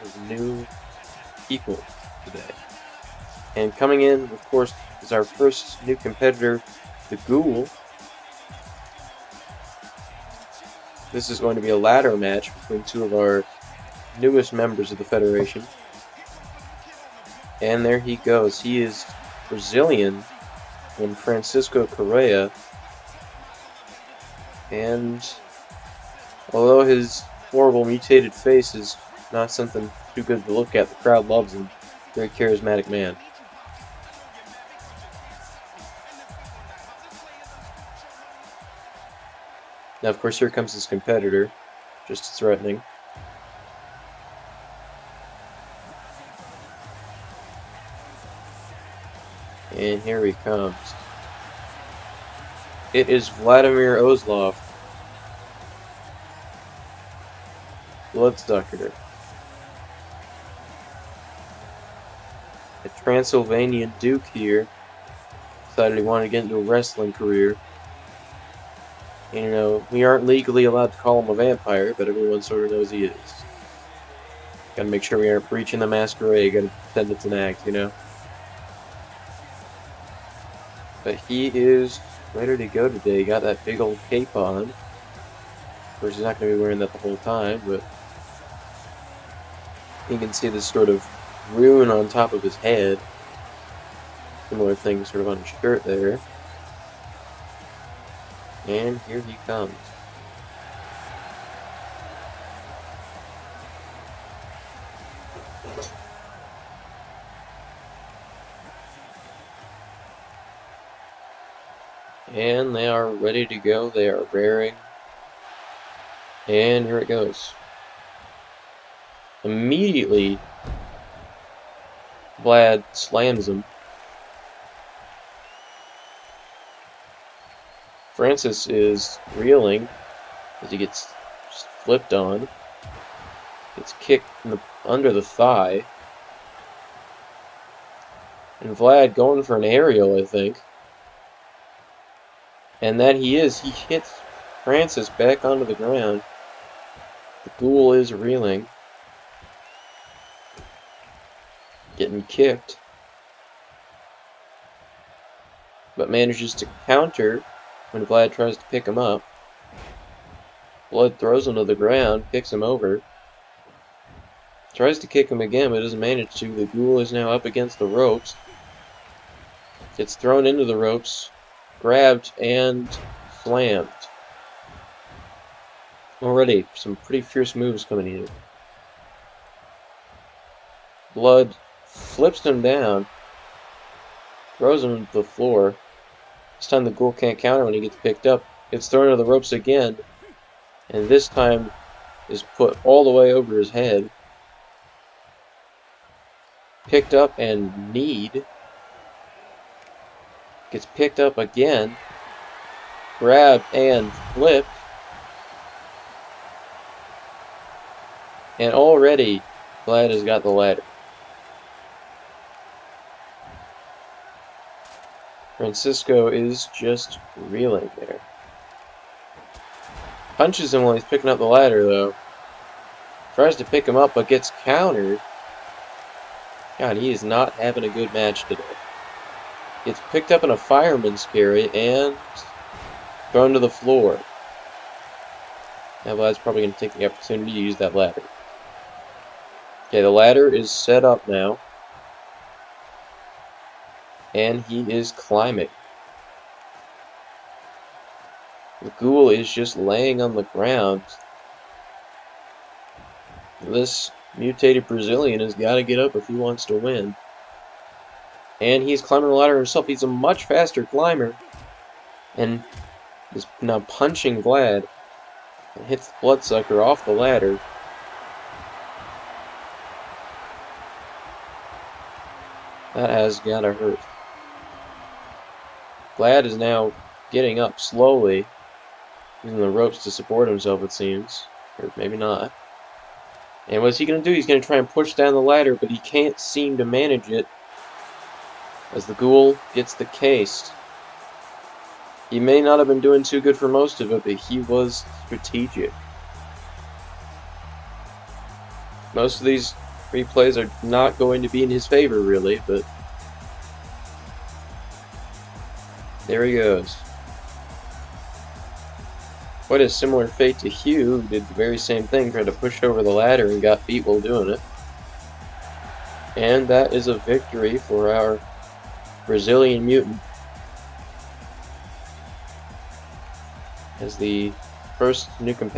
of new people today. And coming in, of course, is our first new competitor, the Ghoul. This is going to be a ladder match between two of our newest members of the Federation. And there he goes. He is Brazilian in Francisco Correa. And although his horrible mutated face is not something too good to look at, the crowd loves him. Very charismatic man. Now, of course, here comes his competitor, just as threatening. And here he comes. It is Vladimir Ozlov. Bloodsucker. A Transylvanian Duke here. Decided he wanted to get into a wrestling career. And, you know, we aren't legally allowed to call him a vampire, but everyone sort of knows he is. Gotta make sure we aren't breaching the masquerade, gotta pretend it's an act, you know? But he is ready to go today. He got that big old cape on. Of course, he's not going to be wearing that the whole time, but you can see this sort of rune on top of his head. Similar thing sort of on his shirt there. And here he comes. And they are ready to go. They are raring. And here it goes. Immediately, Vlad slams him. Francis is reeling as he gets flipped on. Gets kicked under the thigh. And Vlad going for an aerial, I think. And that he is. He hits Francis back onto the ground. The Ghoul is reeling. Getting kicked. But manages to counter when Vlad tries to pick him up. Blood throws him to the ground, picks him over. Tries to kick him again, but doesn't manage to. The Ghoul is now up against the ropes. Gets thrown into the ropes. Grabbed and slammed. Already, some pretty fierce moves coming in. Blood flips him down. Throws him to the floor. This time the Ghoul can't counter when he gets picked up. Gets thrown to the ropes again. And this time is put all the way over his head. Picked up and kneed. Gets picked up again. Grabbed and flipped. And already, Vlad has got the ladder. Francisco is just reeling there. Punches him while he's picking up the ladder, though. Tries to pick him up, but gets countered. God, he is not having a good match today. Gets picked up in a fireman's carry and thrown to the floor. Now Vlad's probably going to take the opportunity to use that ladder. Okay, the ladder is set up now. And he is climbing. The Ghoul is just laying on the ground. This mutated Brazilian has got to get up if he wants to win. And he's climbing the ladder himself. He's a much faster climber. And is now punching Vlad. And hits the bloodsucker off the ladder. That has gotta hurt. Vlad is now getting up slowly. Using the ropes to support himself, it seems. Or maybe not. And what's he going to do? He's going to try and push down the ladder, but he can't seem to manage it. As the Ghoul gets the case. He may not have been doing too good for most of it, but he was strategic. Most of these replays are not going to be in his favor, really, but there he goes. Quite a similar fate to Hugh, who did the very same thing, tried to push over the ladder and got beat while doing it. And that is a victory for our Brazilian mutant, as the first new competitor